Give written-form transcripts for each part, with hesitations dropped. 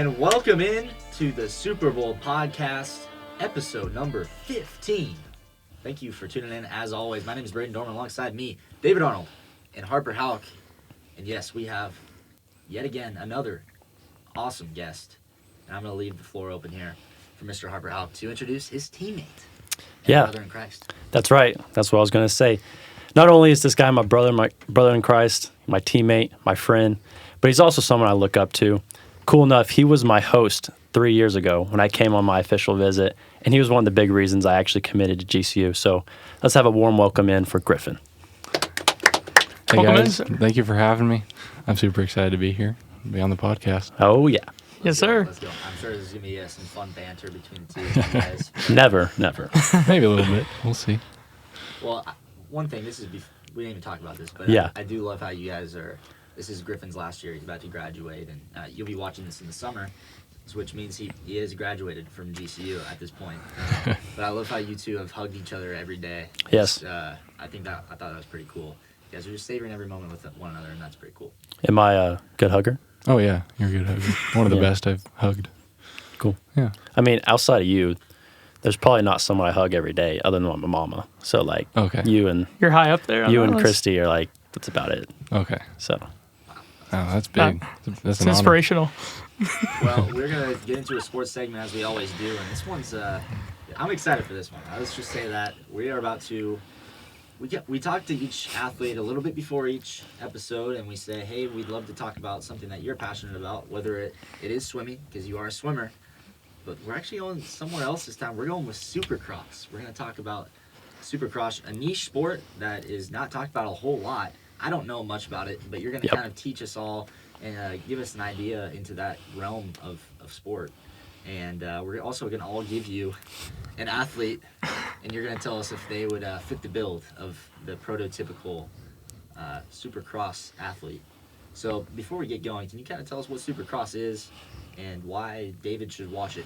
And welcome in to the Super Bowl podcast, episode number 15. Thank you for tuning in. As always, my name is Braden Dorman, alongside me, David Arnold and Harper Houck. And yes, we have yet again another awesome guest. And I'm going to leave the floor open here for Mr. Harper Houck to introduce his teammate. Brother in Christ. That's right. That's what I was going to say. Not only is this guy my brother in Christ, my teammate, my friend, but he's also someone I look up to. Cool enough, he was my host 3 years ago when I came on my official visit, and he was one of the big reasons I actually committed to GCU. So let's have a warm welcome in for Griffin. Hey guys, thank you for having me. I'm super excited to be here, be on the podcast. Oh, yeah. Yes, sir. Let's go. I'm sure there's going to be some fun banter between the two of you guys. Never. Maybe a little bit. We'll see. Well, one thing, we didn't even talk about this, but yeah. I do love how you guys are. This is Griffin's last year. He's about to graduate, and you'll be watching this in the summer, which means he is graduated from GCU at this point. But I love how you two have hugged each other every day. Yes. I thought that was pretty cool. You guys are just savoring every moment with one another, and that's pretty cool. Am I a good hugger? Oh, yeah. You're a good hugger. One of the best I've hugged. Cool. Yeah. I mean, outside of you, there's probably not someone I hug every day other than my mama. So, like, you and... You're high up there. You and Christy are like, that's about it. Okay. So... Oh, that's big. That's it's inspirational. Well, we're going to get into a sports segment as we always do, and this one's, I'm excited for this one. Let's just say that we are about to, we talk to each athlete a little bit before each episode, and we say, hey, we'd love to talk about something that you're passionate about, whether it is swimming, because you are a swimmer, but we're actually going somewhere else this time. We're going with Supercross. We're going to talk about Supercross, a niche sport that is not talked about a whole lot. I don't know much about it, but you're going to kind of teach us all and give us an idea into that realm of sport. And we're also going to all give you an athlete, and you're going to tell us if they would fit the build of the prototypical Supercross athlete. So before we get going, can you kind of tell us what Supercross is and why David should watch it?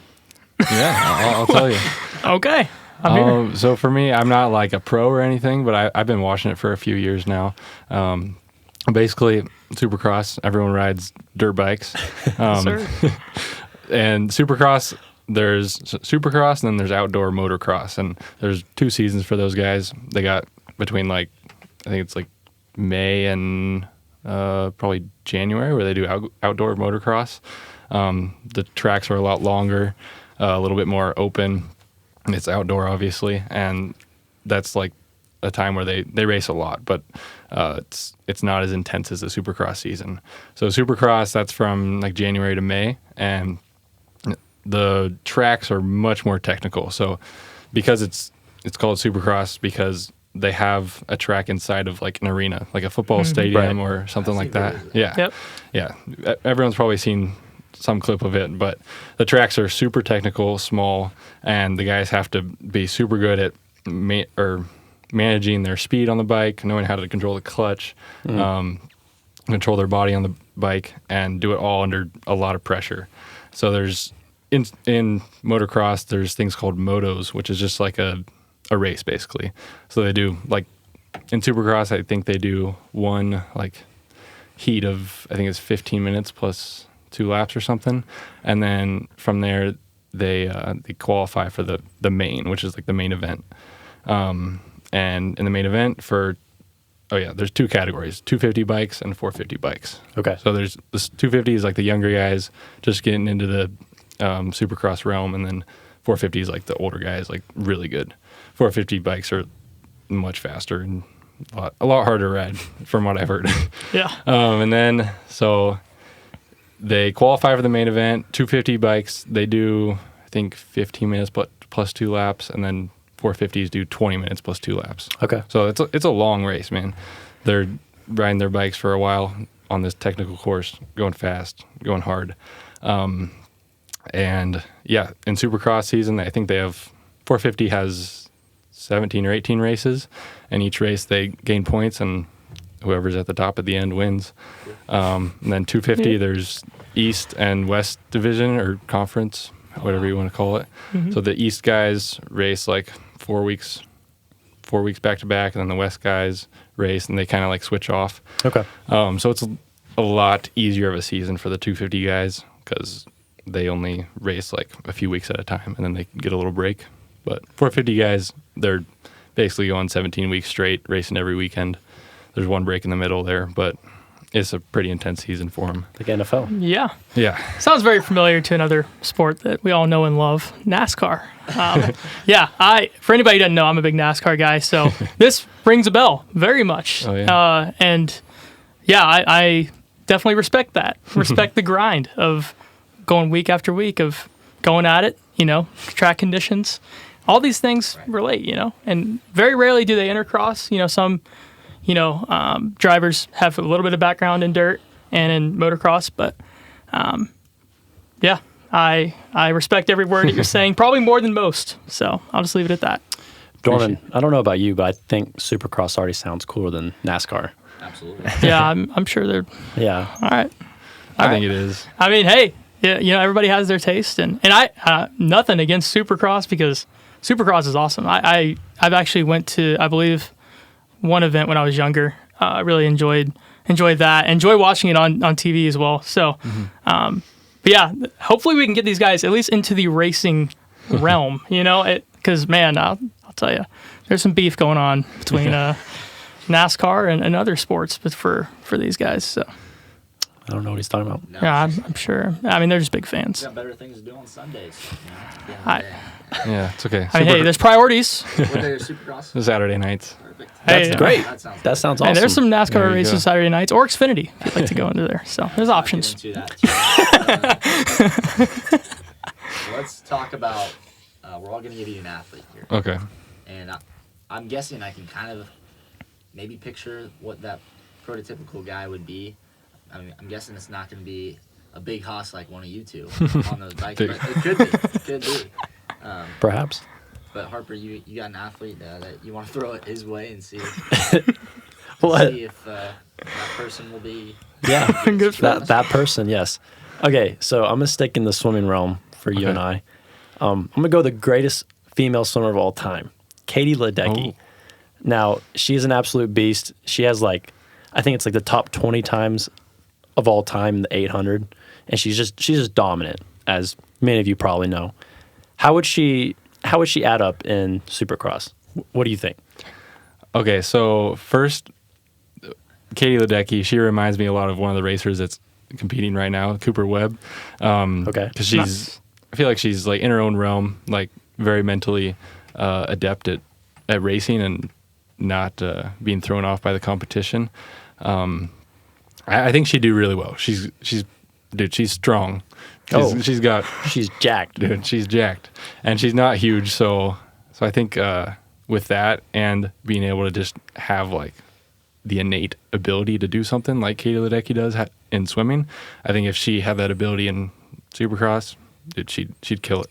Yeah, I'll tell you. Okay. I'm here. So for me, I'm not like a pro or anything, but I've been watching it for a few years now. Basically, Supercross, everyone rides dirt bikes. And Supercross, there's Supercross and then there's outdoor motocross. And there's 2 seasons for those guys. They got between I think it's like May and probably January where they do outdoor motocross. The tracks are a lot longer, a little bit more open. It's outdoor, obviously, and that's like a time where they race a lot, but it's not as intense as the Supercross season. So Supercross, that's from like January to May, and the tracks are much more technical. So because it's called Supercross because they have a track inside of like an arena, like a football stadium or something like that. Yeah. Everyone's probably seen some clip of it, but the tracks are super technical, small, and the guys have to be super good at managing their speed on the bike, knowing how to control the clutch, control their body on the bike, and do it all under a lot of pressure. So there's in motocross, there's things called motos, which is just like a race basically. So they do like in Supercross, I think they do one like heat of I think it's 15 minutes plus 2 laps or something, and then from there they qualify for the main, which is like the main event. And in the main event there's 2 categories: 250 bikes and 450 bikes. Okay. So there's this 250 is like the younger guys just getting into the Supercross realm, and then 450 is like the older guys, like really good. 450 bikes are much faster and a lot harder to ride, from what I've heard. Yeah. And then so they qualify for the main event. 250 bikes, they do, I think, 15 minutes plus 2 laps, and then 450s do 20 minutes plus 2 laps. Okay. So it's a long race, man. They're riding their bikes for a while on this technical course, going fast, going hard. And yeah, in Supercross season, I think they have 450 has 17 or 18 races, and each race they gain points, and whoever's at the top at the end wins. And then 250, there's East and West Division or Conference, whatever you want to call it. Mm-hmm. So the East guys race like 4 weeks back to back, and then the West guys race, and they kind of like switch off. Okay. So it's a lot easier of a season for the 250 guys because they only race like a few weeks at a time, and then they get a little break. But 450 guys, they're basically going 17 weeks straight, racing every weekend. There's one break in the middle there, but it's a pretty intense season for them. Like NFL. Yeah. Yeah. Sounds very familiar to another sport that we all know and love, NASCAR. Yeah, for anybody who doesn't know, I'm a big NASCAR guy, so this rings a bell very much. Oh, yeah. And yeah, I definitely respect that. Respect the grind of going week after week, of going at it, track conditions. All these things relate, and very rarely do they intercross. Some drivers have a little bit of background in dirt and in motocross, but yeah, I respect every word that you're saying, probably more than most. So I'll just leave it at that. Dorman, I don't know about you, but I think Supercross already sounds cooler than NASCAR. Absolutely. Yeah, I'm sure they're Yeah. all right. I think it is. I mean, hey, yeah, everybody has their taste, and I nothing against Supercross, because Supercross is awesome. I've actually went to, I believe, one event when I was younger. I really enjoyed that. Enjoy watching it on TV as well. So, but yeah, hopefully we can get these guys at least into the racing realm. Because man, I'll tell you, there's some beef going on between NASCAR and other sports, but for these guys. So I don't know what he's talking about. No, yeah, I'm sure. I mean, they're just big we fans. got better things to do on Sundays. At the end of the I- day. Yeah, it's okay. I mean, hey, there's priorities. What day is Supercross? Saturday nights. Perfect. Hey, Great. That sounds awesome. Hey, there's some There NASCAR you races go. Saturday nights, or Xfinity if you'd like to go into there. So there's options. Get into that too. Let's talk about. We're all going to give you an athlete here, Okay. and I'm guessing I can kind of maybe picture what that prototypical guy would be. I mean, I'm guessing it's not going to be a big hoss like one of you two on those bikes, but it could be. It could be. Perhaps. But Harper, you got an athlete that you want to throw it his way and see, What? see if that person will be. Yeah. Good for us. that person, yes. Okay, so I'm going to stick in the swimming realm for you Okay. and I. I'm going to go the greatest female swimmer of all time, Katie Ledecky. Oh. Now, she's an absolute beast. She has I think it's the top 20 times of all time in the 800, and she's just dominant, as many of you probably know. How would she add up in Supercross? What do you think? Okay, so first, Katie Ledecky, she reminds me a lot of one of the racers that's competing right now, Cooper Webb. Okay. Because I feel like she's in her own realm, very mentally adept at racing and not being thrown off by the competition. I think she'd do really well. She's strong. She's got. She's jacked. Dude, she's jacked, and she's not huge. So I think with that and being able to just have the innate ability to do something like Katie Ledecky does in swimming, I think if she had that ability in Supercross, dude, she'd kill it.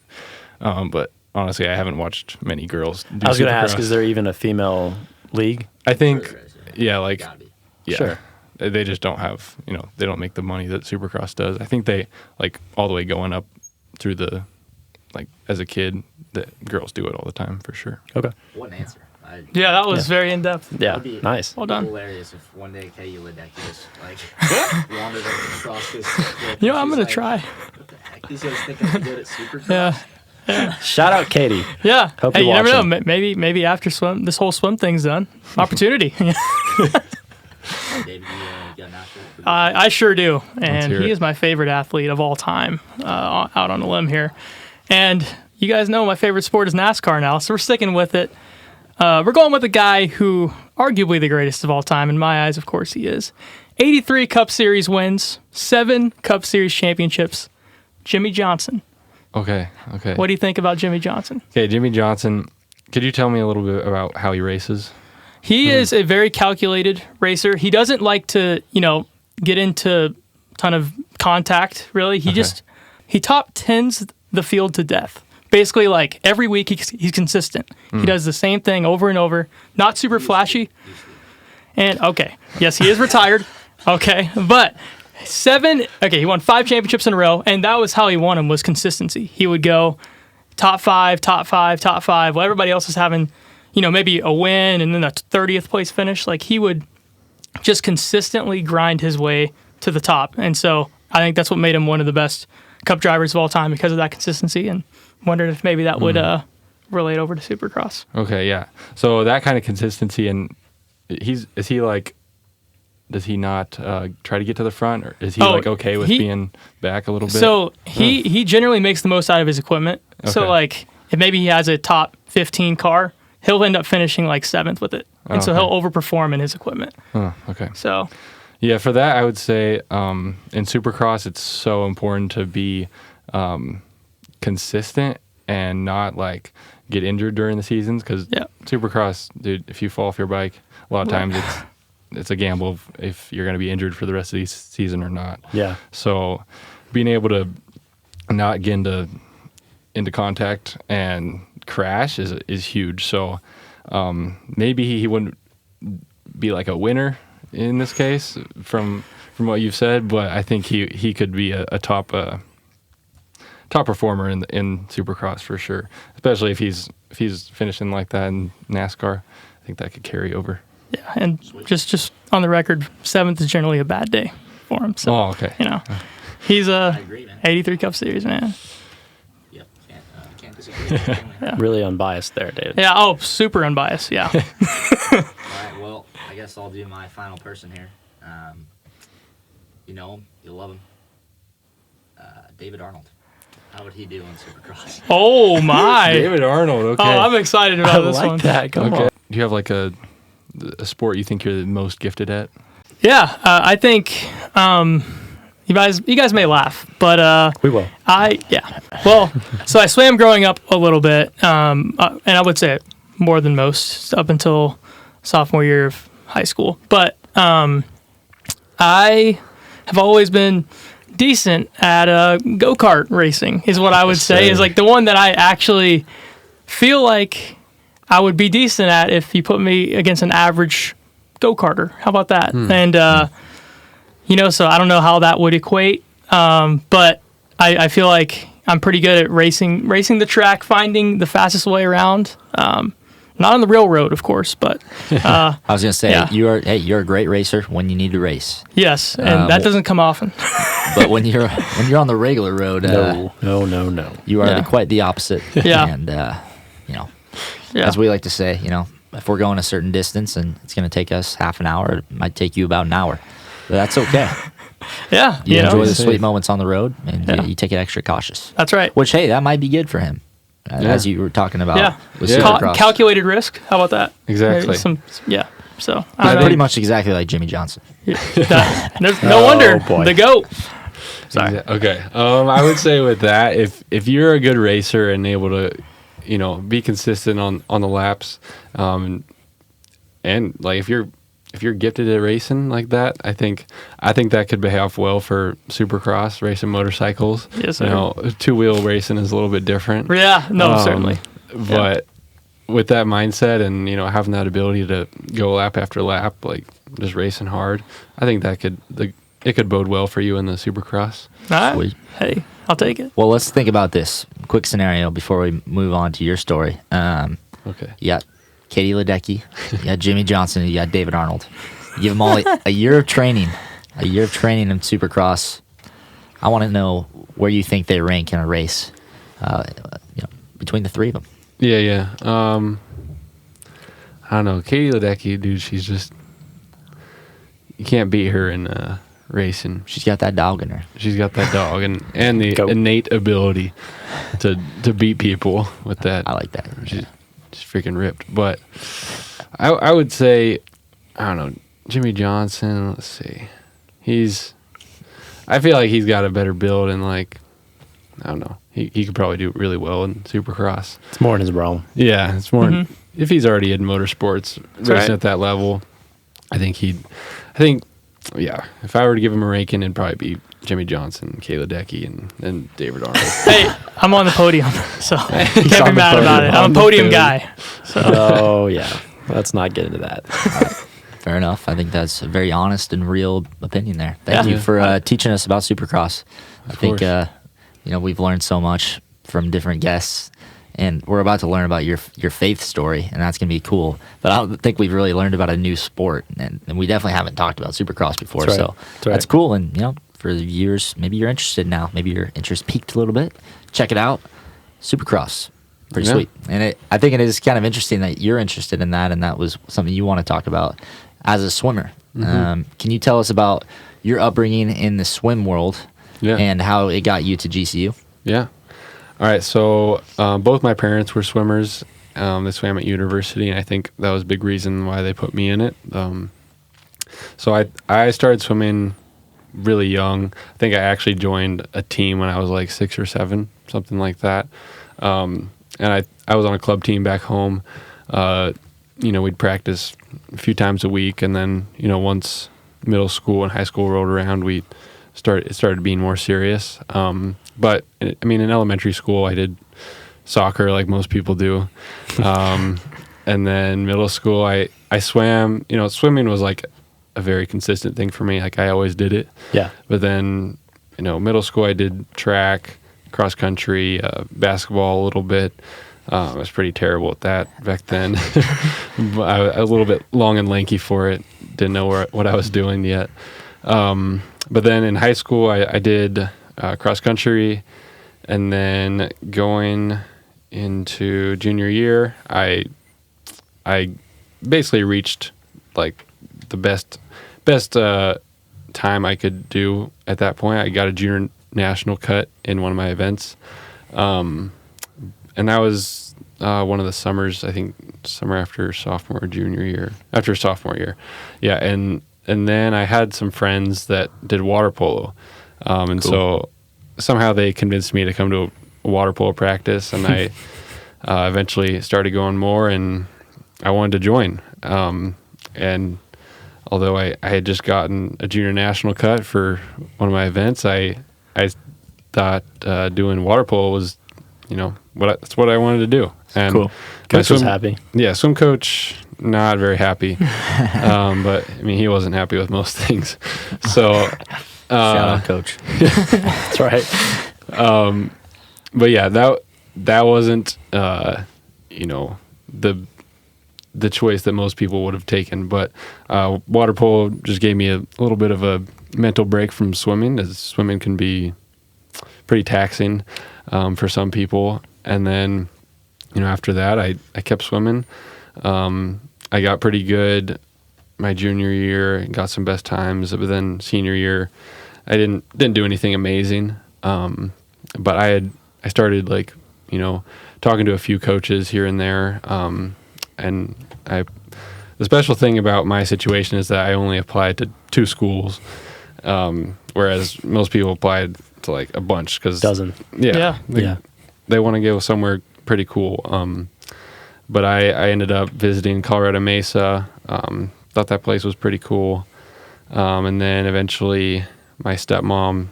But honestly, I haven't watched many girls do I was going to ask, Supercross. is there even a female league? I think, Sure there is, yeah, Gotta be. yeah. Sure. They just don't have, they don't make the money that Supercross does. I think they, all the way going up through the, as a kid, the girls do it all the time for sure. Okay. What an answer. Yeah, that was very in depth. Yeah, That'd be nice. Well done. hilarious if one day Katie Ledecky just wandered across this. I'm gonna try. What the heck? These guys think I'm good at Supercross. Yeah, Shout out Katie. yeah. Hope Hey, you're you never know. watching. Maybe after this whole swim thing's done, opportunity. David, you got an athlete? I sure do, and hear he it. is my favorite athlete of all time. Out on a limb here, and you guys know my favorite sport is NASCAR now, so we're sticking with it. We're going with a guy who, arguably the greatest of all time, in my eyes, of course he is. 83 Cup Series wins, 7 Cup Series championships. Jimmy Johnson. Okay. What do you think about Jimmy Johnson? Okay, Jimmy Johnson, could you tell me a little bit about how he races? He is a very calculated racer. He doesn't like to, get into a ton of contact, really. He top 10s the field to death. Basically, every week he's consistent. He does the same thing over and over. Not super flashy. And, okay, yes, he is retired. Okay, but he won 5 championships in a row, and that was how he won them, was consistency. He would go top 5, top 5, top 5. While everybody else is having, maybe a win and then a 30th place finish. He would just consistently grind his way to the top. And so I think that's what made him one of the best Cup drivers of all time because of that consistency, and wondered if maybe that would relate over to Supercross. Okay, yeah. So that kind of consistency, and is he like, does he not try to get to the front, or is he like okay with being back a little bit? So he generally makes the most out of his equipment. Okay. So like if maybe he has a top 15 car, he'll end up finishing like 7th with it, and so he'll overperform in his equipment. Oh, okay. So yeah, for that I would say in Supercross it's so important to be consistent and not like get injured during the seasons, because Supercross, dude, if you fall off your bike, a lot of times it's a gamble of if you're going to be injured for the rest of the season or not. Yeah. So being able to not get into contact and crash is huge. So maybe he wouldn't be like a winner in this case from what you've said, but I think he could be a top performer in Supercross for sure, especially if he's finishing like that in NASCAR. I think that could carry over. yeah, and just on the record, 7th is generally a bad day for him. So okay. He's I agree, man. 83 Cup Series man. Yep, can't disagree. Really unbiased there, David. Yeah. Oh, super unbiased. Yeah. All right, well, I guess I'll do my final person here. You know him, you love him. David Arnold. How would he do on Supercross? Oh my. David Arnold. Okay. Oh, I'm excited about this one. that. Come on. Do you have like a sport you think you're the most gifted at? Yeah, I think you guys may laugh, but We will. Well, so I swam growing up a little bit, and I would say more than most up until sophomore year of high school. But I have always been decent at go-kart racing, is what I would say. Is like the one that I actually feel like I would be decent at if you put me against an average go-karter. How about that? And so I don't know how that would equate, but I feel like I'm pretty good at racing the track, finding the fastest way around. Not on the real road, of course, but I was gonna say yeah. you're a great racer when you need to race, yes, and that doesn't come often. but when you're on the regular road, No. you are Yeah. quite the opposite. Yeah. And Yeah. as we like to say, if we're going a certain distance and it's going to take us half an hour, it might take you about an hour. But that's okay. Yeah, You enjoy the safe. sweet moments on the road, and Yeah. you take it extra cautious. that's right. Which, hey, that might be good for him, as you were talking about Yeah, with Yeah. Supercross. Calculated risk. How about that? Exactly. Yeah. So He's I don't pretty know. much exactly like Jimmy Johnson. No wonder boy. the GOAT. Sorry. Okay. I would say with that, if you're a good racer and able to, be consistent on the laps, and like if you're gifted at racing like that, I think that could behave well for Supercross racing motorcycles. Yes, sir. Two-wheel racing is a little bit different. Yeah. No, certainly. But with that mindset and having that ability to go lap after lap, like just racing hard, I think that it could bode well for you in the Supercross. All right. Sweet. Hey, I'll take it. Well, let's think about this. Quick scenario before we move on to your story. Okay. You got Katie Ledecky, you got Jimmy Johnson, you got David Arnold. You give them all a year of training, in Supercross. I want to know where you think they rank in a race, between the three of them. Yeah. I don't know. Katie Ledecky, dude, she's just, you can't beat her in racing. She's got that dog in her. She's got that dog and the Goat. innate ability to beat people with that. I like that. She's freaking ripped. But I would say, I don't know, Jimmy Johnson, let's see. I feel like he's got a better build and like, I don't know. He could probably do really well in Supercross. It's more in his realm. Yeah, it's more if he's already in motorsports racing right. at that level. If I were to give him a ranking, it'd probably be Jimmy Johnson, Kayla Decky, and David Arnold. Hey, I'm on the podium, so can't on be the mad about podium. it. I'm On a the podium podium. guy. So Oh yeah. Let's not get into that. Fair enough. I think that's a very honest and real opinion there. Thank Yeah. you for teaching us about Supercross. I think course. we've learned so much from different guests, and we're about to learn about your faith story, and that's gonna be cool. But I don't think we've really learned about a new sport, and we definitely haven't talked about Supercross before. That's right. So That's right. that's cool, and for the viewers, maybe you're interested now. Maybe your interest peaked a little bit. Check it out. Supercross. Pretty Yeah. sweet. And I think it is kind of interesting that you're interested in that, and that was something you want to talk about as a swimmer. Can you tell us about your upbringing in the swim world Yeah. and how it got you to GCU? Yeah. All right. So both my parents were swimmers. They swam at university, and I think that was a big reason why they put me in it. So I started swimming really young. I think I actually joined a team when I was like 6 or 7, something like that. And I was on a club team back home. We'd practice a few times a week, and then once middle school and high school rolled around, it started being more serious. But I mean, in elementary school, I did soccer like most people do, and then middle school, I swam. Swimming was like a very consistent thing for me. Like I always did it. Yeah. But then, middle school, I did track, cross country, basketball a little bit. I was pretty terrible at that back then. But I was a little bit long and lanky for it. Didn't know what I was doing yet. But then in high school, I did cross country, and then going into junior year, I basically reached like the best time I could do at that point. I got a junior national cut in one of my events, and that was one of the summers. I think summer after sophomore or junior year, after sophomore year, yeah. And then I had some friends that did water polo, and so somehow they convinced me to come to a water polo practice, and I eventually started going more, and I wanted to join. And although I had just gotten a junior national cut for one of my events, I thought doing water polo was, that's what I wanted to do. And Cool. Coach was happy. Yeah, swim coach, not very happy. But I mean, he wasn't happy with most things. So Shout out, coach. That's right. but yeah, that wasn't the choice that most people would have taken. But water polo just gave me a little bit of a mental break from swimming, as swimming can be pretty taxing for some people. And then after that, I kept swimming. I got pretty good my junior year, got some best times, but then senior year I didn't do anything amazing. But I started talking to a few coaches here and there. And the special thing about my situation is that I only applied to 2 schools, whereas most people applied to like a bunch because Dozen. Yeah. Yeah. They want to go somewhere pretty cool. But I ended up visiting Colorado Mesa. Thought that place was pretty cool. And then eventually my stepmom,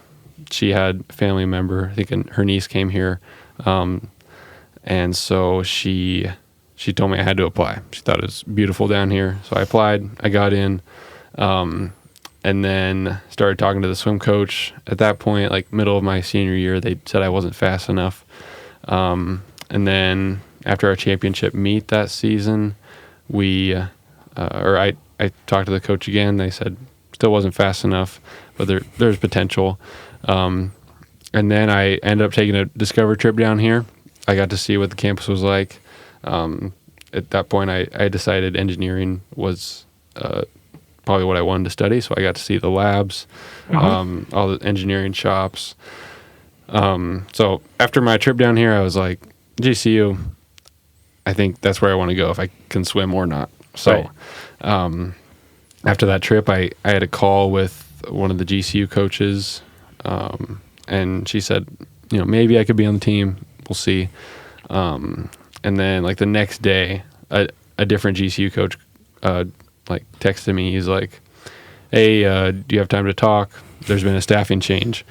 she had a family member, I think her niece came here. And so she told me I had to apply. She thought it was beautiful down here. So I applied, I got in, and then started talking to the swim coach. At that point, like middle of my senior year, they said I wasn't fast enough. And then after our championship meet that season, I talked to the coach again. They said still wasn't fast enough, but there's potential. And then I ended up taking a Discover trip down here. I got to see what the campus was like. At that point, I decided engineering was probably what I wanted to study, so I got to see the labs, all the engineering shops. So after my trip down here, I was like, GCU, I think that's where I want to go if I can swim or not. So after that trip, I had a call with one of the GCU coaches, and she said, maybe I could be on the team. We'll see. And then like the next day, a different GCU coach texted me. He's like, "Hey, do you have time to talk? There's been a staffing change."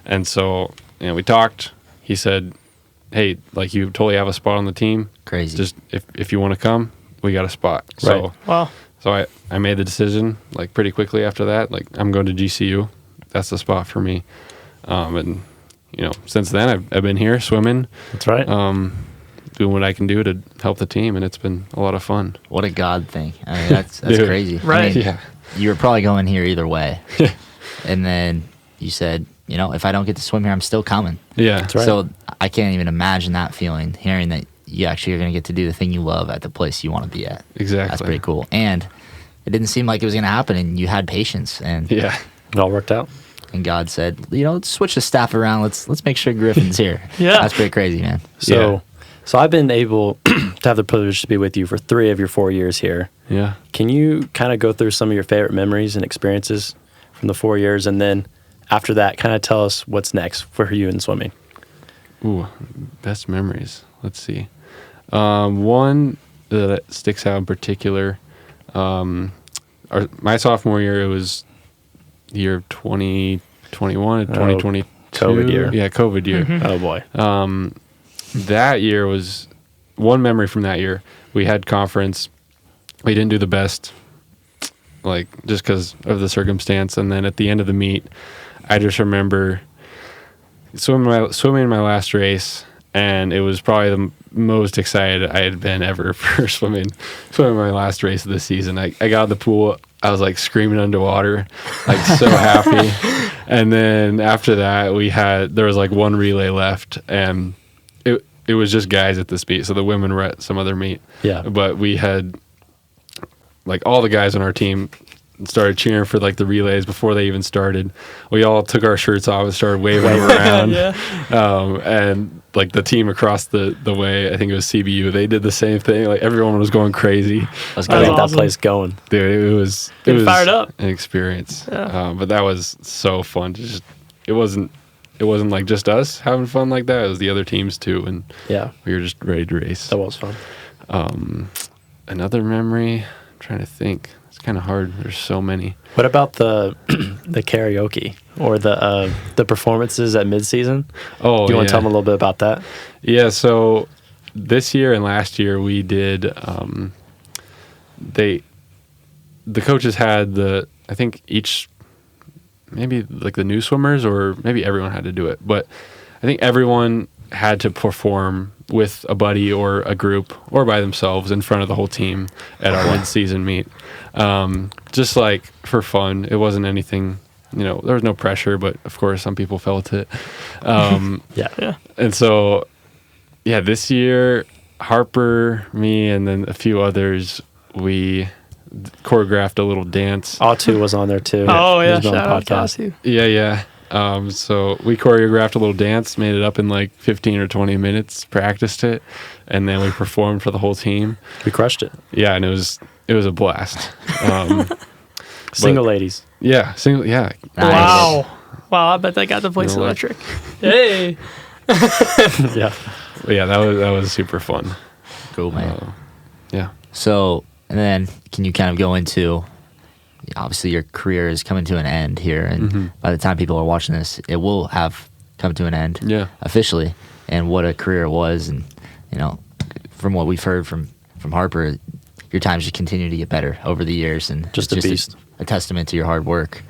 And so we talked. He said, "Hey, like you totally have a spot on the team. Crazy. Just if you want to come, we got a spot." Right. So Wow. So I made the decision like pretty quickly after that. Like I'm going to GCU. That's the spot for me. And since then I've been here swimming. That's right. Doing what I can do to help the team, and it's been a lot of fun. What a God thing. I mean, that's Dude. crazy. Right. I mean, Yeah. you were probably going here either way. And then, you said, if I don't get to swim here, I'm still coming. Yeah. That's right. So I can't even imagine that feeling, hearing that you actually are going to get to do the thing you love at the place you want to be at. Exactly. That's pretty cool. And it didn't seem like it was going to happen, and you had patience. And Yeah. It all worked out. and God said, let's switch the staff around. Let's make sure Griffin's here. Yeah. That's pretty crazy, man. So I've been able to have the privilege to be with you for 3 of your 4 years here. Yeah. Can you kind of go through some of your favorite memories and experiences from the 4 years, and then after that, kind of tell us what's next for you in swimming? Ooh, best memories. Let's see. One that sticks out in particular, my sophomore year, it was the year of 2021 and 2022. COVID year. Yeah, COVID year. Oh boy. That year was one memory from that year. We had conference. We didn't do the best, just because of the circumstance. And then at the end of the meet, I just remember swimming my last race, and it was probably the most excited I had been ever for swimming my last race of the season. I got out of the pool. I was screaming underwater, so happy. And then after that, there was one relay left, and it was just guys at this meet. So the women were at some other meet. Yeah. But we had all the guys on our team started cheering for the relays before they even started. We all took our shirts off and started waving them around. Yeah. And the team across the way, I think it was CBU, they did the same thing. Everyone was going crazy. Let's I go. think awesome. that place going. Dude, it was fired up. an experience. Yeah. But that was so fun. It wasn't just us having fun like that. It was the other teams too, and Yeah, we were just ready to race. that was fun. Another memory, I'm trying to think. It's kind of hard. There's so many. What about the karaoke or the performances at midseason? Oh, Do you want yeah. to tell them a little bit about that? Yeah, so this year and last year we did the coaches had I think each, maybe the new swimmers, or maybe everyone had to do it, but I think everyone had to perform with a buddy or a group or by themselves in front of the whole team at our mid-season meet. Just for fun. It wasn't anything, there was no pressure, but of course some people felt it. Yeah. And so, this year, Harper, me, and then a few others, we choreographed a little dance. Autu was on there too. Oh yeah, He was on the shout out to podcast. Aussie. Yeah. So we choreographed a little dance, made it up in 15 or 20 minutes, practiced it, and then we performed for the whole team. We crushed it. Yeah, and it was a blast. Single ladies. Yeah, single. Yeah, Nice. Wow, I bet they got the place No way. electric. Hey. Yeah. But yeah, that was super fun. Cool, man. Yeah. So, and then can you kind of go into, obviously your career is coming to an end here, and by the time people are watching this, it will have come to an end officially. And what a career it was, and from what we've heard from Harper, your times just continue to get better over the years, and Just it's a beast. a testament to your hard work.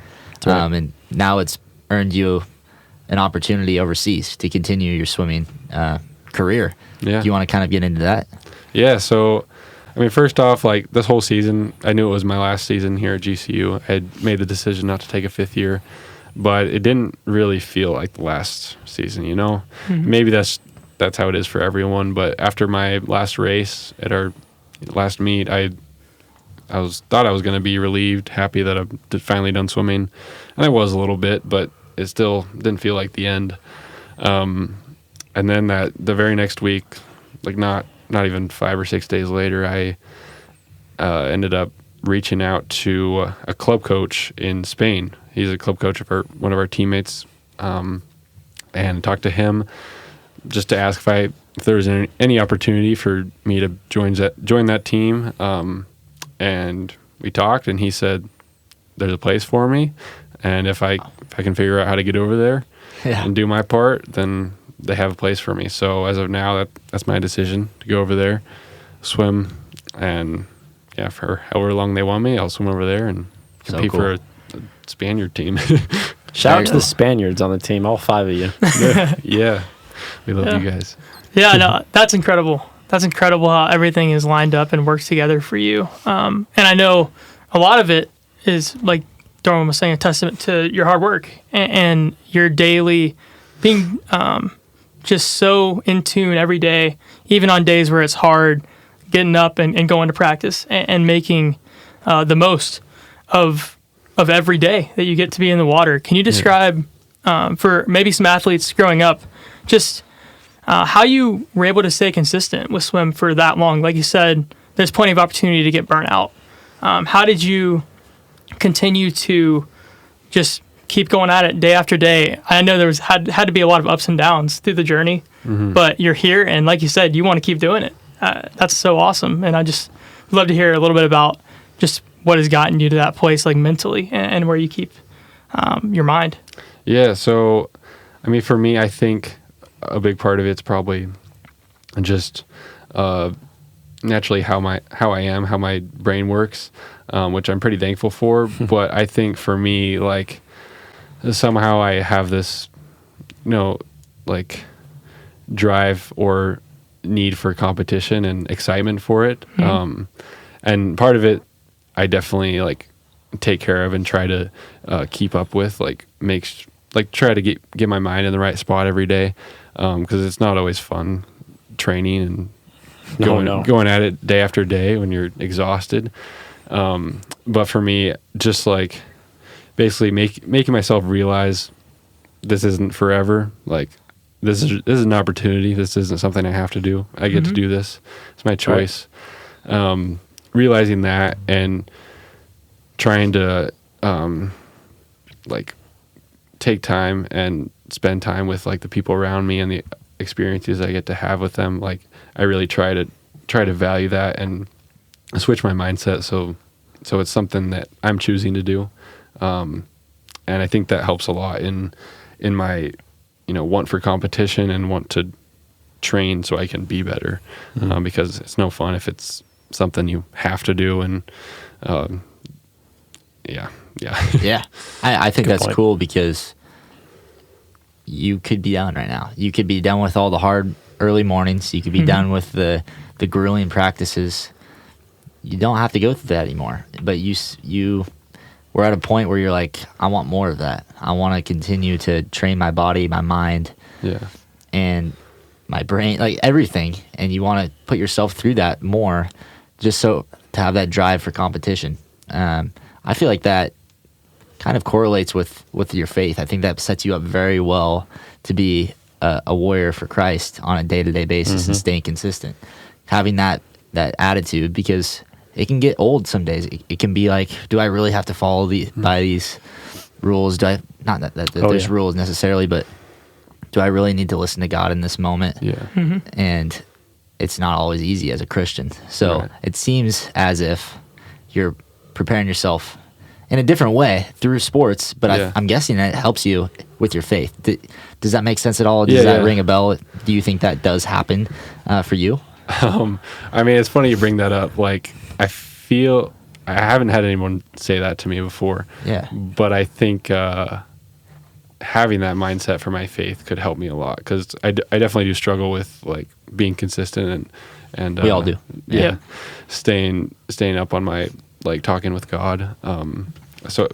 right. And now it's earned you an opportunity overseas to continue your swimming career. Yeah. Do you want to kind of get into that? Yeah, so first off, this whole season, I knew it was my last season here at GCU. I had made the decision not to take a 5th year, but it didn't really feel like the last season, Maybe that's how it is for everyone, but after my last race at our last meet, I thought I was going to be relieved, happy that I'm finally done swimming, and I was a little bit, but it still didn't feel like the end. And then the very next week, not even 5 or 6 days later, I ended up reaching out to a club coach in Spain. He's a club coach of one of our teammates, and talked to him just to ask if there was any opportunity for me to join that team. And we talked, and he said, "There's a place for me, and if I can figure out how to get over there and do my part, then they have a place for me." So as of now, that's my decision to go over there, swim, and for however long they want me, I'll swim over there and So compete cool. for a Spaniard team. Shout out you to go. the Spaniards on the team, all 5 of you. Yeah, we love Yeah. you guys. Yeah, no, that's incredible. That's incredible how everything is lined up and works together for you. And I know a lot of it is Darwin was saying, a testament to your hard work and your daily being just so in tune every day, even on days where it's hard, getting up and going to practice and making the most of every day that you get to be in the water. Can you describe for maybe some athletes growing up, just how you were able to stay consistent with swim for that long? Like you said, there's plenty of opportunity to get burnt out. How did you continue to just keep going at it day after day? I know there had to be a lot of ups and downs through the journey, but you're here, and like you said, you want to keep doing it. That's so awesome, and I just love to hear a little bit about just what has gotten you to that place, like mentally, and where you keep your mind. Yeah, so I mean, for me, I think a big part of it's probably just naturally how I am, how my brain works, which I'm pretty thankful for. But I think for me, like, somehow I have this, like, drive or need for competition and excitement for it. And part of it, I definitely like take care of and try to keep up with, try to get my mind in the right spot every day, because it's not always fun training and going at it day after day when you're exhausted. But for me, just like basically making myself realize this isn't forever. Like, this is an opportunity. This isn't something I have to do. I get to do this. It's my choice. Right. Realizing that and trying to like take time and spend time with like the people around me and the experiences I get to have with them. Like, I really try to value that and switch my mindset so it's something that I'm choosing to do. And I think that helps a lot in my want for competition and want to train so I can be better, because it's no fun if it's something you have to do. And yeah. I think Good that's point. cool, because you could be done right now. You could be done with all the hard early mornings. You could be done with the grueling practices. You don't have to go through that anymore. But you were at a point where you're like, I want more of that. I want to continue to train my body, my mind, and my brain, like everything. And you want to put yourself through that more, just so to have that drive for competition. I feel like that kind of correlates with your faith. I think that sets you up very well to be a warrior for Christ on a day-to-day basis and staying consistent. Having that attitude, because it can get old some days. It can be like, do I really have to follow by these rules? Do I, not that there's rules necessarily, but do I really need to listen to God in this moment? Yeah. And it's not always easy as a Christian. So it seems as if you're preparing yourself in a different way through sports, but I'm guessing that it helps you with your faith. Does that make sense at all? Does that ring a bell? Do you think that does happen for you? I mean, it's funny you bring that up. Like, I feel I haven't had anyone say that to me before. Yeah. But I think having that mindset for my faith could help me a lot, because I definitely do struggle with like being consistent and we all do. Yeah. Staying up on my like talking with God. So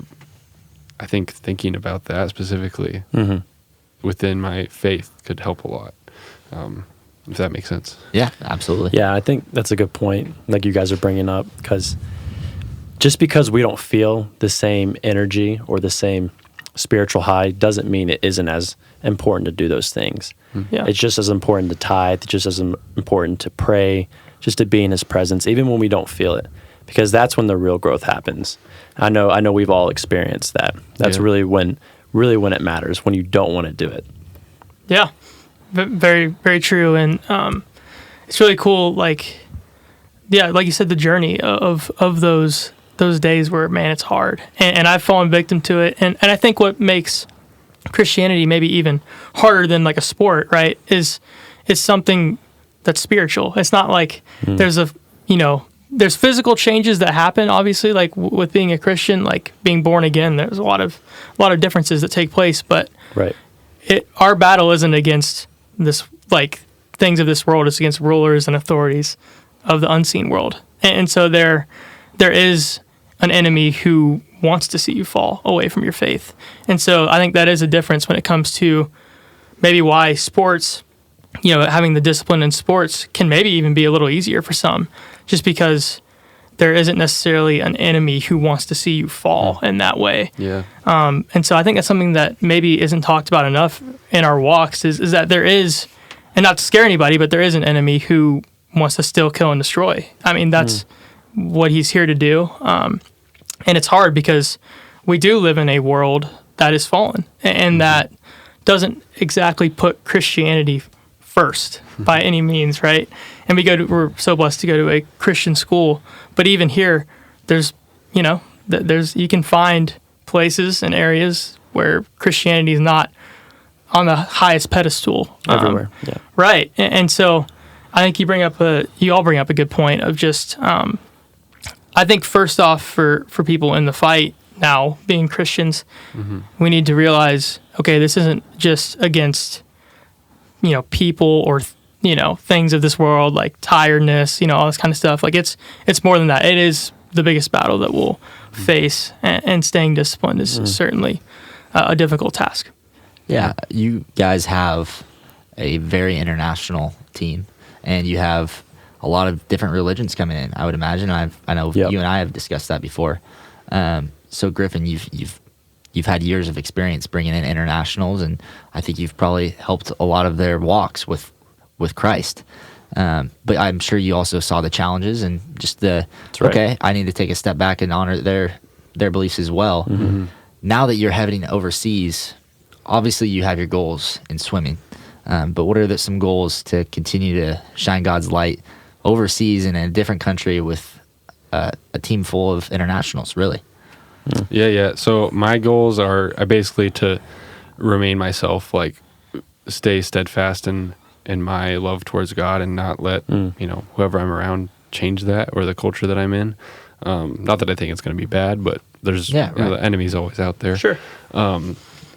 I think thinking about that specifically within my faith could help a lot. If that makes sense. Yeah, absolutely. Yeah, I think that's a good point, like you guys are bringing up, because just because we don't feel the same energy or the same spiritual high doesn't mean it isn't as important to do those things. Yeah. It's just as important to tithe, just as important to pray, just to be in His presence, even when we don't feel it, because that's when the real growth happens. I know we've all experienced that. That's really when it matters, when you don't want to do it. Yeah. Very, very true. And it's really cool, like you said, the journey of those days where, man, it's hard. And I've fallen victim to it. And I think what makes Christianity maybe even harder than like a sport, right, is something that's spiritual. It's not like there's physical changes that happen, obviously, like with being a Christian, like being born again, there's a lot of differences that take place. But our battle isn't against this, like, things of this world. It's against rulers and authorities of the unseen world. And so there is an enemy who wants to see you fall away from your faith. And so I think that is a difference when it comes to maybe why sports, having the discipline in sports can maybe even be a little easier for some, just because there isn't necessarily an enemy who wants to see you fall in that way. Yeah. And so I think that's something that maybe isn't talked about enough in our walks is that there is, and not to scare anybody, but there is an enemy who wants to steal, kill, and destroy. I mean, that's what he's here to do. And it's hard because we do live in a world that is fallen and that doesn't exactly put Christianity first by any means, right? And we're so blessed to go to a Christian school, but even here, there's you can find places and areas where Christianity is not on the highest pedestal everywhere. Yeah. Right. And so I think you all bring up a good point of just, I think first off for people in the fight now being Christians, we need to realize, okay, this isn't just against, people or, things of this world like tiredness, all this kind of stuff. Like it's more than that. It is the biggest battle that we'll face, and staying disciplined is certainly a difficult task. Yeah, you guys have a very international team, and you have a lot of different religions coming in. I would imagine. I know Yep. you and I have discussed that before. So Griffin, you've had years of experience bringing in internationals, and I think you've probably helped a lot of their walks with Christ. But I'm sure you also saw the challenges and just right. okay, I need to take a step back and honor their beliefs as well. Now that you're heading overseas, obviously you have your goals in swimming, but what are some goals to continue to shine God's light overseas in a different country with a team full of internationals, really? Yeah. So my goals are basically to remain myself, like stay steadfast in my love towards God and not let, whoever I'm around change that or the culture that I'm in. Not that I think it's going to be bad, but there's the enemy's always out there. Sure.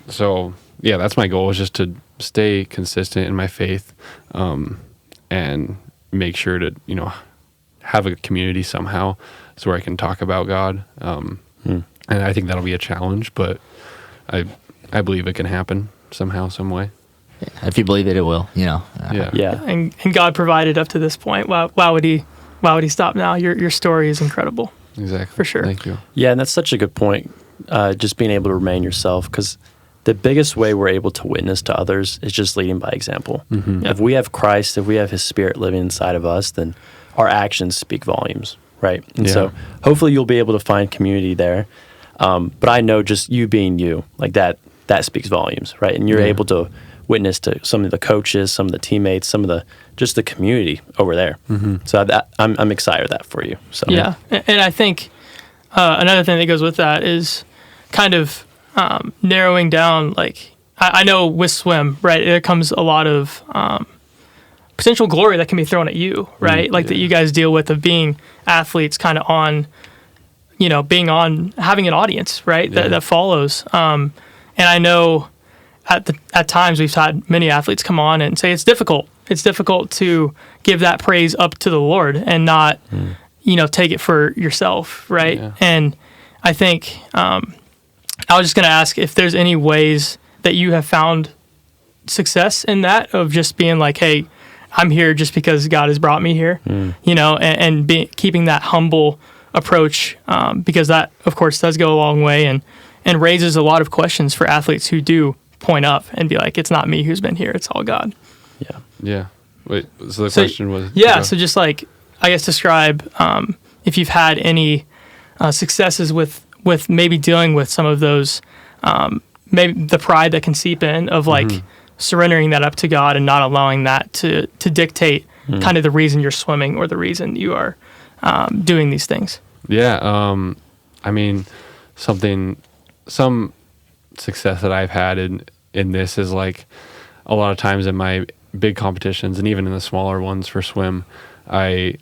So yeah, that's my goal, is just to stay consistent in my faith, and make sure to, have a community somehow so where I can talk about God. And I think that'll be a challenge, but I believe it can happen somehow, some way. If you believe it, it will. Yeah. And God provided up to this point. Why would he stop now? Your story is incredible. Exactly. For sure. Thank you. Yeah, and that's such a good point. Just being able to remain yourself, because the biggest way we're able to witness to others is just leading by example. If we have Christ, if we have His Spirit living inside of us, then our actions speak volumes, right? And so hopefully you'll be able to find community there. But I know just you being you, like that speaks volumes, right? And you're able to witness to some of the coaches, some of the teammates, some of the community over there. So I'm excited that for you. So Yeah, and I think another thing that goes with that is kind of narrowing down. Like I know with swim, right, there comes a lot of potential glory that can be thrown at you, right? That you guys deal with of being athletes, kind of on, having an audience, right? That follows. And I know at times we've had many athletes come on and say it's difficult. It's difficult to give that praise up to the Lord and not, take it for yourself, right? Yeah. And I think I was just going to ask if there's any ways that you have found success in that, of just being like, hey, I'm here just because God has brought me here, and keeping that humble approach, because that, of course, does go a long way and raises a lot of questions for athletes who do point up and be like, it's not me who's been here, it's all God. Yeah. Wait, so the question was... So just like, I guess describe if you've had any successes with maybe dealing with some of those, maybe the pride that can seep in of like surrendering that up to God and not allowing that to dictate kind of the reason you're swimming or the reason you are doing these things. Yeah. I mean, some success that I've had in this is like a lot of times in my big competitions and even in the smaller ones for swim, I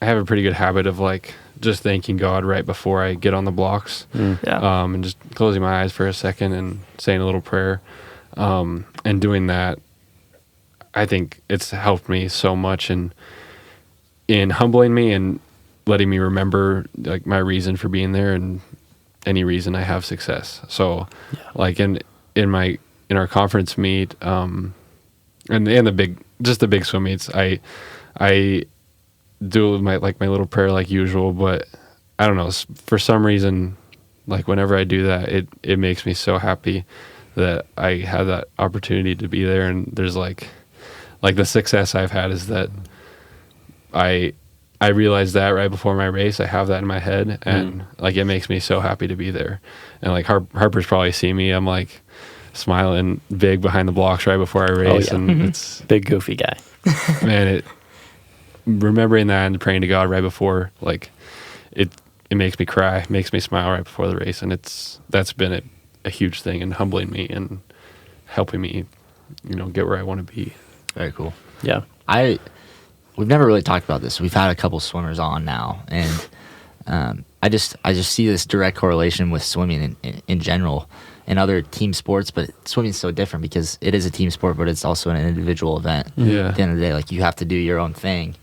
have a pretty good habit of like just thanking God right before I get on the blocks, and just closing my eyes for a second and saying a little prayer, and doing that. I think it's helped me so much in humbling me and letting me remember like my reason for being there and any reason I have success. So like in our conference meet, and the big swim meets, I do my little prayer like usual, but I don't know, for some reason, like whenever I do that, it makes me so happy that I have that opportunity to be there. And there's like the success I've had is that I realized that right before my race. I have that in my head, and like it makes me so happy to be there. And like Harper's probably seen me. I'm like smiling big behind the blocks right before I race, and it's Big goofy guy. man. Remembering that and praying to God right before, like it makes me cry, makes me smile right before the race, and that's been a huge thing and humbling me and helping me, get where I want to be. Very cool. Yeah. We've never really talked about this. We've had a couple swimmers on now, and I just see this direct correlation with swimming in general and other team sports, but swimming is so different because it is a team sport, but it's also an individual event. Yeah. At the end of the day, like you have to do your own thing.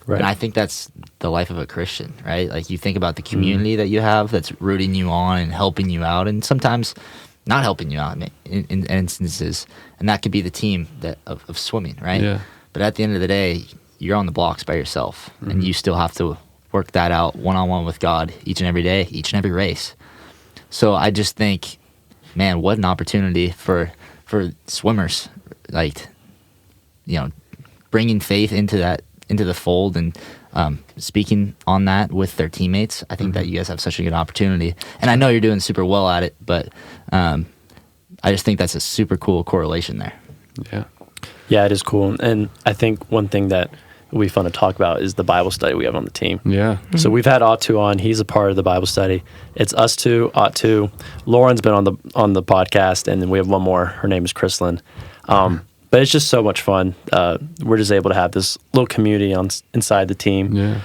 Right. And I think that's the life of a Christian, right? Like you think about the community that you have that's rooting you on and helping you out, and sometimes not helping you out in instances. And that could be the team of swimming, right? Yeah. But at the end of the day, you're on the blocks by yourself, and you still have to work that out one-on-one with God each and every day, each and every race. So I just think, man, what an opportunity for swimmers, like, bringing faith into the fold and speaking on that with their teammates. I think that you guys have such a good opportunity, and I know you're doing super well at it, but I just think that's a super cool correlation there. Yeah. Yeah, it is cool. And I think one thing that would be fun to talk about is the Bible study we have on the team. Yeah. So we've had Ottu on. He's a part of the Bible study. It's us two, Ottu. Lauren's been on the podcast, and then we have one more. Her name is Chrislyn. But it's just so much fun. We're just able to have this little community inside the team. Yeah.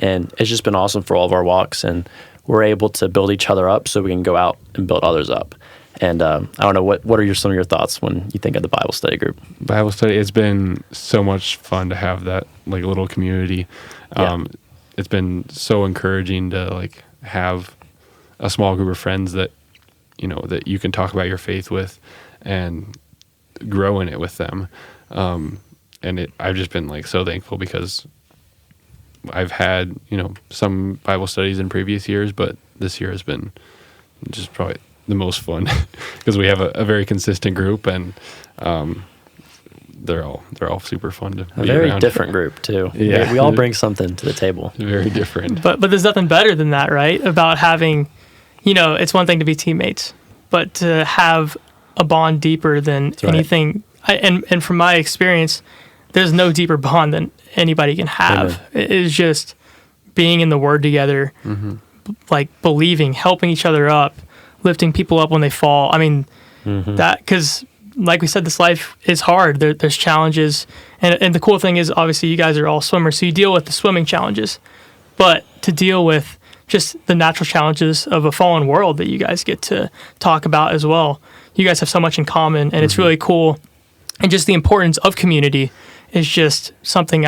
And it's just been awesome for all of our walks, and we're able to build each other up so we can go out and build others up. And I don't know, what are some of your thoughts when you think of the Bible study group? Bible study, it's been so much fun to have that like little community. It's been so encouraging to like have a small group of friends that that you can talk about your faith with and grow in it with them. And I've just been like so thankful because I've had some Bible studies in previous years, but this year has been just probably the most fun because we have a very consistent group, and they're all super fun to be very around. different group too. Yeah. We all bring something to the table. Very different. But there's nothing better than that, right? About having, it's one thing to be teammates, but to have a bond deeper than That's right. anything. And from my experience, there's no deeper bond than anybody can have. Amen. It is just being in the Word together, like believing, helping each other up, lifting people up when they fall. I mean, that, because like we said, this life is hard. There's challenges. And the cool thing is, obviously, you guys are all swimmers, so you deal with the swimming challenges. But to deal with just the natural challenges of a fallen world that you guys get to talk about as well. You guys have so much in common, and it's really cool. And just the importance of community is just something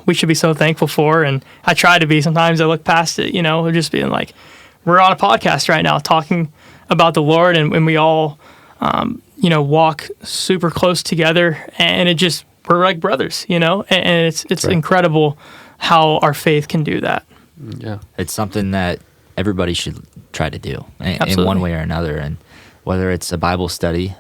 we should be so thankful for. And I try to be. Sometimes I look past it, just being like, we're on a podcast right now talking about the Lord, and we all, walk super close together, and we're like brothers, and it's right. incredible how our faith can do that. Yeah. It's something that everybody should try to do in Absolutely. one way or another. And whether it's a Bible study,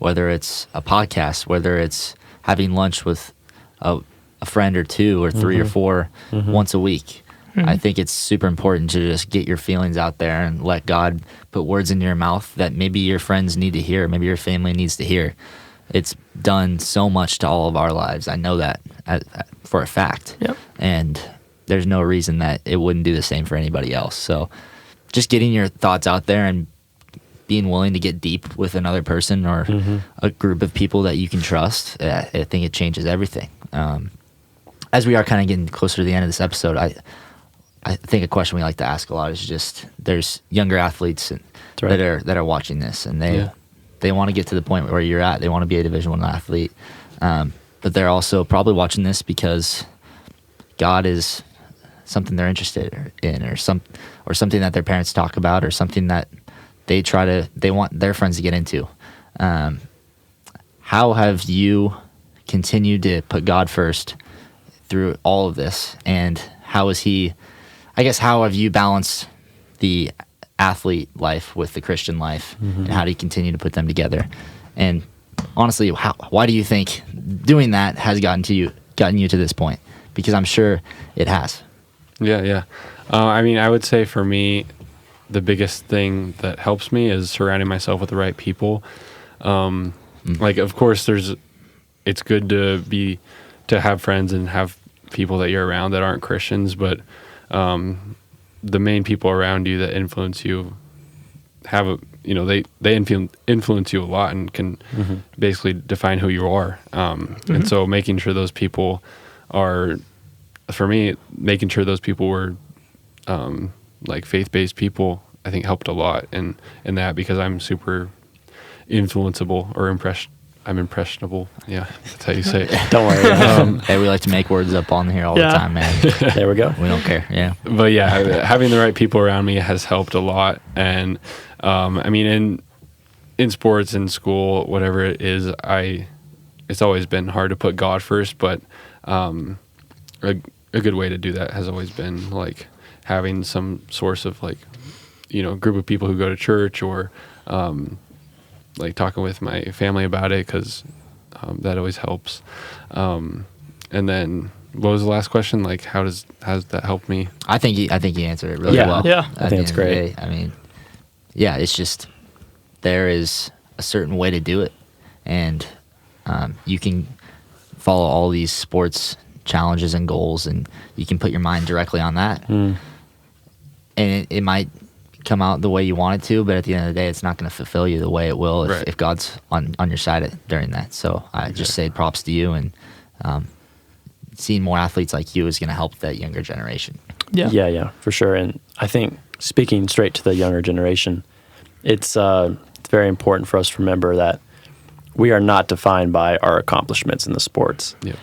whether it's a podcast, whether it's having lunch with a friend or two or three or four once a week, I think it's super important to just get your feelings out there and let God put words in your mouth that maybe your friends need to hear, maybe your family needs to hear. It's done so much to all of our lives. I know that for a fact. Yep. And there's no reason that it wouldn't do the same for anybody else. So just getting your thoughts out there and being willing to get deep with another person or a group of people that you can trust, I think it changes everything. As we are kind of getting closer to the end of this episode, I think a question we like to ask a lot is just, there's younger athletes right. that are watching this, and they want to get to the point where you're at. They want to be a Division I athlete, but they're also probably watching this because God is something they're interested in, or something that their parents talk about, or something that they want their friends to get into. How have you continued to put God first through all of this, and how have you balanced the athlete life with the Christian life, and how do you continue to put them together? And honestly, why do you think doing that has gotten you to this point? Because I'm sure it has. Yeah. I mean, I would say for me, the biggest thing that helps me is surrounding myself with the right people. Like, of course, it's good to have friends and have people that you're around that aren't Christians, but the main people around you that influence you they influence you a lot and can basically define who you are. And so making sure those people were like faith-based people, I think helped a lot in that, because I'm super influenceable or I'm impressionable. Yeah, that's how you say it. Don't worry. Hey, we like to make words up on here all the time, man. There we go. We don't care. Yeah. But yeah, having the right people around me has helped a lot. And I mean, in sports, in school, whatever it is, it's always been hard to put God first, but a good way to do that has always been like having some source of like, group of people who go to church, or like talking with my family about it, because that always helps. And then what was the last question? Like, how does that help me? I think you answered it really Yeah. well. Yeah. I think it's great. I mean, yeah, it's just there is a certain way to do it, and you can follow all these sports challenges and goals, and you can put your mind directly on that, and it might come out the way you want it to, but at the end of the day, it's not going to fulfill you the way it will if God's on your side during that. So I just say props to you, and seeing more athletes like you is going to help that younger generation. Yeah, for sure. And I think speaking straight to the younger generation, it's very important for us to remember that we are not defined by our accomplishments in the sports. Yeah.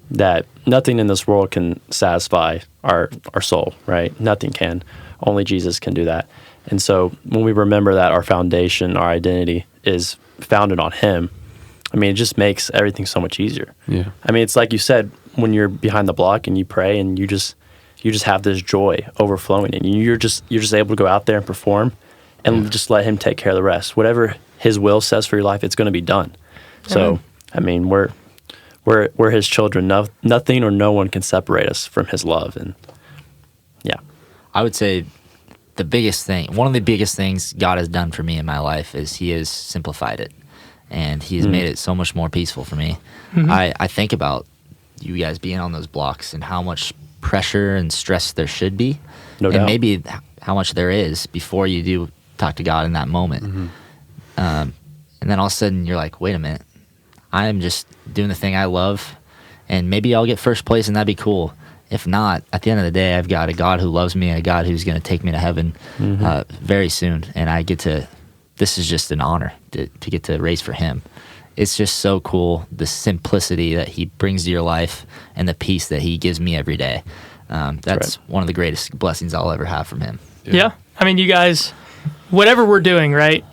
That nothing in this world can satisfy our soul, right? Nothing can. Only Jesus can do that. And so when we remember that our foundation, our identity is founded on Him, I mean, it just makes everything so much easier. Yeah. I mean, it's like you said, when you're behind the block and you pray and you just have this joy overflowing, and you're just able to go out there and perform, and just let Him take care of the rest. Whatever His will says for your life, it's going to be done. So, I mean, we're His children. Nothing or no one can separate us from His love. And yeah. I would say one of the biggest things God has done for me in my life is He has simplified it, and He's made it so much more peaceful for me. I think about you guys being on those blocks and how much pressure and stress there should be, No doubt. and maybe how much there is before you do talk to God in that moment. And then all of a sudden you're like, wait a minute, I'm just doing the thing I love, and maybe I'll get first place and that'd be cool. If not, at the end of the day, I've got a God who loves me, and a God who's going to take me to heaven very soon. And this is just an honor to get to race for Him. It's just so cool, the simplicity that He brings to your life and the peace that He gives me every day. That's one of the greatest blessings I'll ever have from Him. Yeah. I mean, you guys, whatever we're doing, right,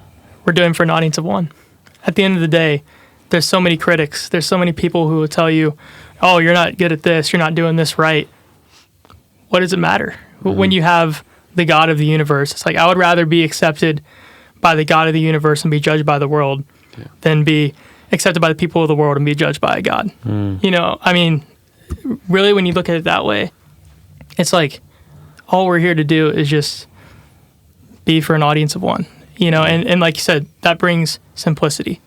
we're doing for an audience of one. At the end of the day, there's so many critics. There's so many people who will tell you, oh, you're not good at this. You're not doing this right. What does it matter? When you have the God of the universe, it's like, I would rather be accepted by the God of the universe and be judged by the world than be accepted by the people of the world and be judged by a God. I mean, really, when you look at it that way, it's like all we're here to do is just be for an audience of one, and like you said, that brings simplicity.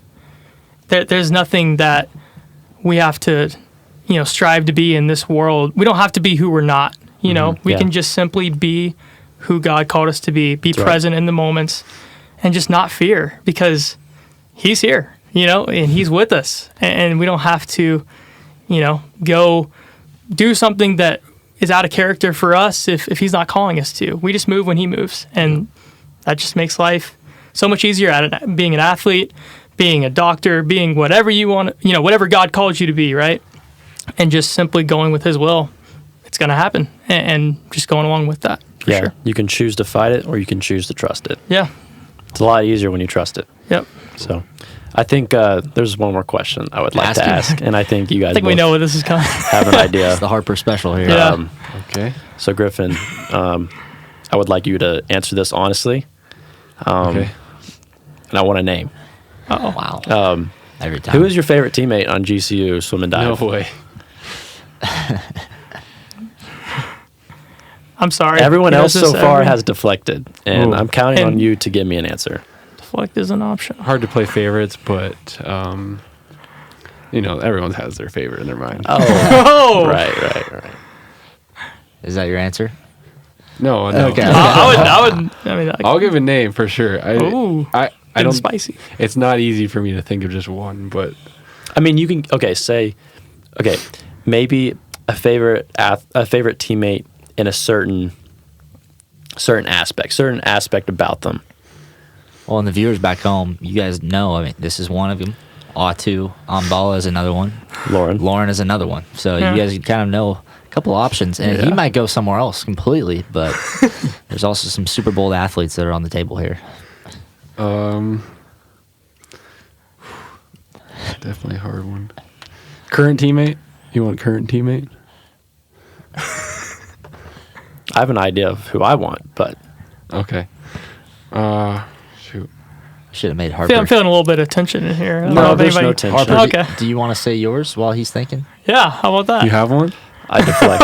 There's nothing that we have to, strive to be in this world. We don't have to be who we're not, we can just simply be who God called us to be present in the moments, and just not fear, because He's here, and He's with us, and we don't have to, go do something that is out of character for us if He's not calling us to. We just move when He moves, and that just makes life so much easier at being an athlete, being a doctor, being whatever you want, whatever God calls you to be, right? And just simply going with His will it's going to happen, and just going along with that. For Yeah, sure. you can choose to fight it or you can choose to trust it. Yeah. It's a lot easier when you trust it. Yep. So I think there's one more question I would like to ask, and I think you guys I think we both know where this is coming. have an idea. It's the Harper special here. Yeah. Okay. So Griffin, I would like you to answer this honestly, Okay. and I want a name. Uh-oh. Wow. Every time. Who is your favorite teammate on GCU Swim and No Dive? way. I'm sorry. Everyone He else does so this far every- has deflected, and Ooh. I'm counting on And- you to give me an answer. Deflect is an option. Hard to play favorites, but everyone has their favorite in their mind. Oh, Oh. right. Is that your answer? No. Okay. I would. I mean, I'll give a name for sure. Ooh. I getting don't. spicy. It's not easy for me to think of just one, but I mean, you can maybe a favorite teammate in a certain aspect about them. Well, and the viewers back home, you guys know, I mean, this is one of them. Atu Ambala is another one. Lauren is another one. So Yeah. you guys kind of know a couple options. And he Yeah. might go somewhere else completely, but there's also some Super Bowl athletes that are on the table here. definitely a hard one. Current teammate? You want current teammate? I have an idea of who I want, but Okay. Shoot. Should have made Harper. I'm feeling a little bit of tension in here. I don't know no, if there's no anybody- tension. Harper, Okay. do you want to say yours while he's thinking? Yeah. How about that? You have one? I deflect.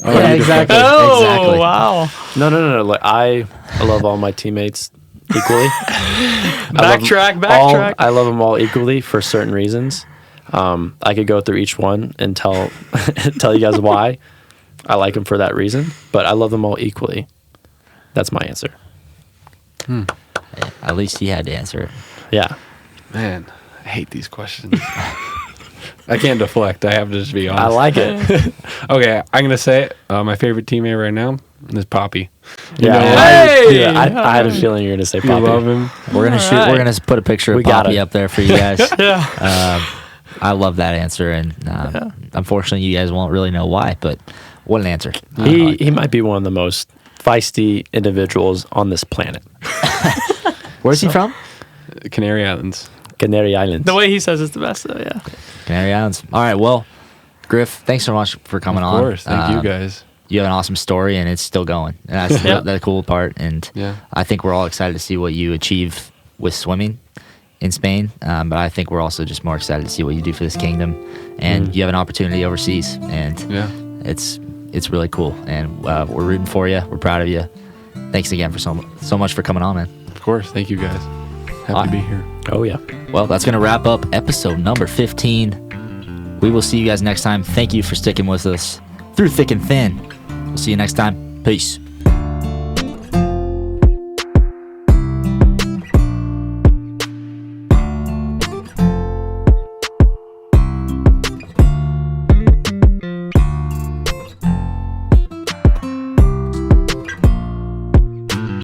Yeah, exactly. Oh, Exactly. wow. No. Like I love all my teammates equally. Backtrack. I love them all equally for certain reasons. I could go through each one and tell you guys why I like them for that reason, but I love them all equally. That's my answer. At least he had to answer it. Yeah. Man, I hate these questions. I can't deflect. I have to just be honest. I like it. Okay, I'm gonna say it. My favorite teammate right now is Poppy. Yeah. Hey! I had a feeling you were going to say You Poppy. love him. We're gonna shoot. right. We're gonna put a picture We of got Poppy it. up there for you guys. Yeah. I love that answer, and unfortunately, you guys won't really know why. But what an answer! He might be one of the most feisty individuals on this planet. Where's he from? Canary Islands. Canary Islands. The way he says it's the best, though. Yeah. Canary Islands. All right. Well, Griff, thanks so much for coming on. Of course. Thank you guys. You have an awesome story, and it's still going. And that's Yeah. the cool part. And Yeah. I think we're all excited to see what you achieve with swimming in Spain. But I think we're also just more excited to see what you do for this kingdom. And you have an opportunity overseas, and Yeah. it's really cool. And we're rooting for you. We're proud of you. Thanks again for so much for coming on, man. Of course. Thank you guys. Happy to be here. Oh, yeah. Well, that's going to wrap up episode number 15. We will see you guys next time. Thank you for sticking with us through thick and thin. We'll see you next time. Peace.